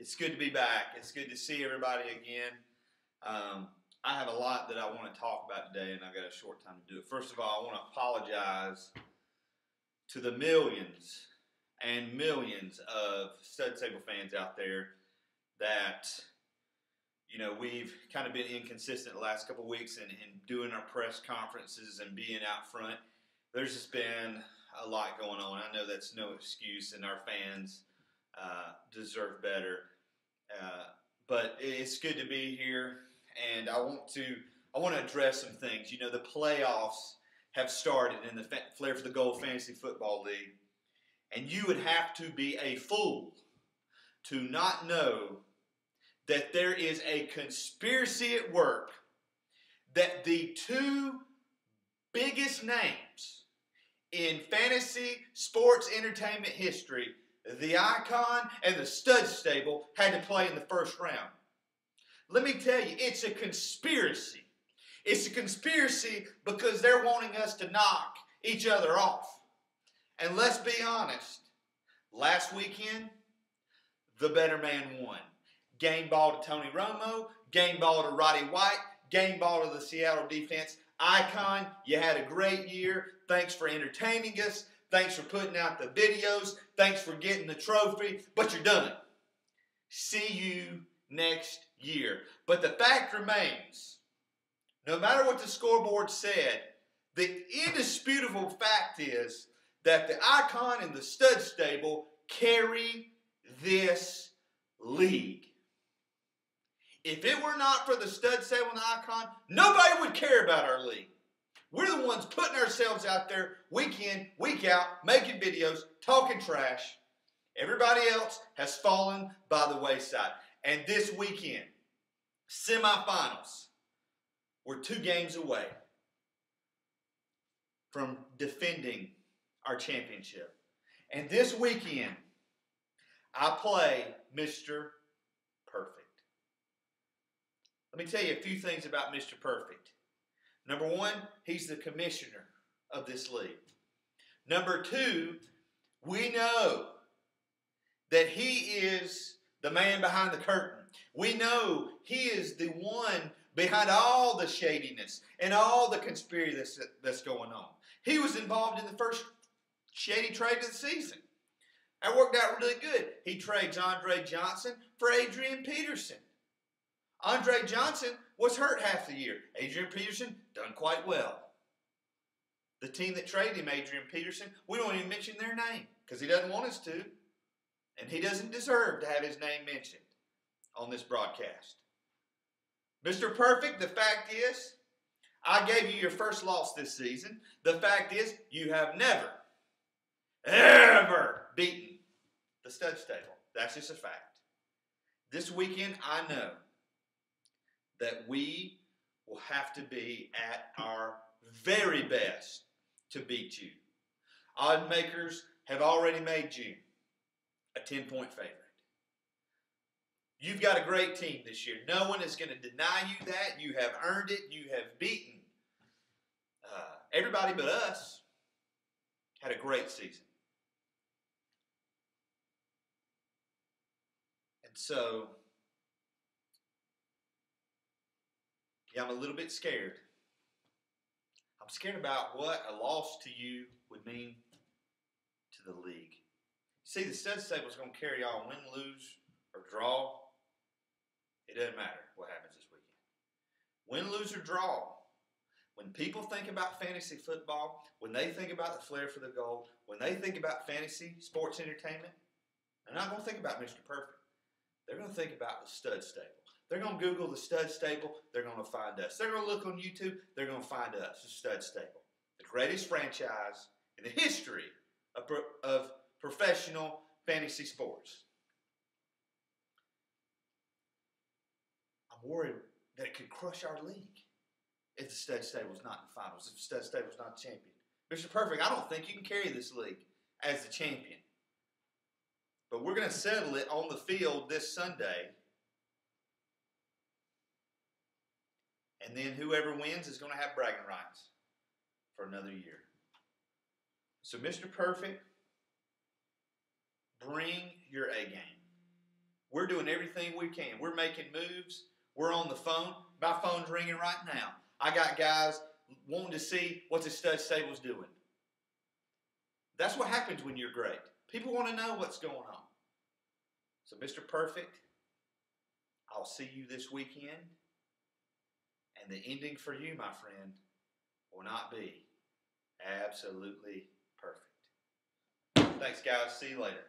It's good to be back. It's good to see everybody again. I have a lot that I want to talk about today, and I've got a short time to do it. First of all, I want to apologize to the millions and millions of Stud Sable fans out there that, you know, we've kind of been inconsistent the last couple of weeks in doing our press conferences and being out front. There's just been a lot going on. I know that's no excuse, and our fans deserve better. But it's good to be here, and I want to address some things. You know, the playoffs have started in the Flair for the Gold Fantasy Football League, and you would have to be a fool to not know that there is a conspiracy at work that the two biggest names in fantasy sports entertainment history, the Icon and the Stud Stable, had to play in the first round. Let me tell you, it's a conspiracy. It's a conspiracy because they're wanting us to knock each other off. And let's be honest, last weekend, the better man won. Game ball to Tony Romo, game ball to Roddy White, game ball to the Seattle defense. Icon, you had a great year. Thanks for entertaining us. Thanks for putting out the videos. Thanks for getting the trophy. But you're done. See you next year. But the fact remains, no matter what the scoreboard said, the indisputable fact is that the Icon and the Stud Stable carry this league. If it were not for the Stud Stable and the Icon, nobody would care about our league. We're the ones putting ourselves out there week in, week out, making videos, talking trash. Everybody else has fallen by the wayside. And this weekend, semifinals, we're 2 games away from defending our championship. And this weekend, I play Mr. Perfect. Let me tell you a few things about Mr. Perfect. Number 1, he's the commissioner of this league. Number 2, we know that he is the man behind the curtain. We know he is the one behind all the shadiness and all the conspiracy that's going on. He was involved in the first shady trade of the season. That worked out really good. He trades Andre Johnson for Adrian Peterson. Andre Johnson was hurt half the year. Adrian Peterson done quite well. The team that traded him, Adrian Peterson, we don't even mention their name because he doesn't want us to. And he doesn't deserve to have his name mentioned on this broadcast. Mr. Perfect, the fact is, I gave you your first loss this season. The fact is, you have never, ever beaten the Stud Stable. That's just a fact. This weekend, I know that we will have to be at our very best to beat you. Odd makers have already made you a 10-point favorite. You've got a great team this year. No one is going to deny you that. You have earned it. You have beaten everybody but us. Had a great season. And so, yeah, I'm a little bit scared. I'm scared about what a loss to you would mean to the league. See, the Stud Stable is going to carry on, win, lose, or draw. It doesn't matter what happens this weekend. Win, lose, or draw. When people think about fantasy football, when they think about the Flair for the Gold, when they think about fantasy sports entertainment, they're not going to think about Mr. Perfect. They're going to think about the Stud Stable. They're going to Google the Stud Stable. They're going to find us. They're going to look on YouTube. They're going to find us, the Stud Stable. The greatest franchise in the history of professional fantasy sports. I'm worried that it could crush our league if the Stud Stable is not in the finals, if the Stud Stable is not the champion. Mr. Perfect, I don't think you can carry this league as the champion. But we're going to settle it on the field this Sunday. And then whoever wins is going to have bragging rights for another year. So, Mr. Perfect, bring your A game. We're doing everything we can. We're making moves. We're on the phone. My phone's ringing right now. I got guys wanting to see what the stud stable's doing. That's what happens when you're great. People want to know what's going on. So, Mr. Perfect, I'll see you this weekend. And the ending for you, my friend, will not be absolutely perfect. Thanks, guys. See you later.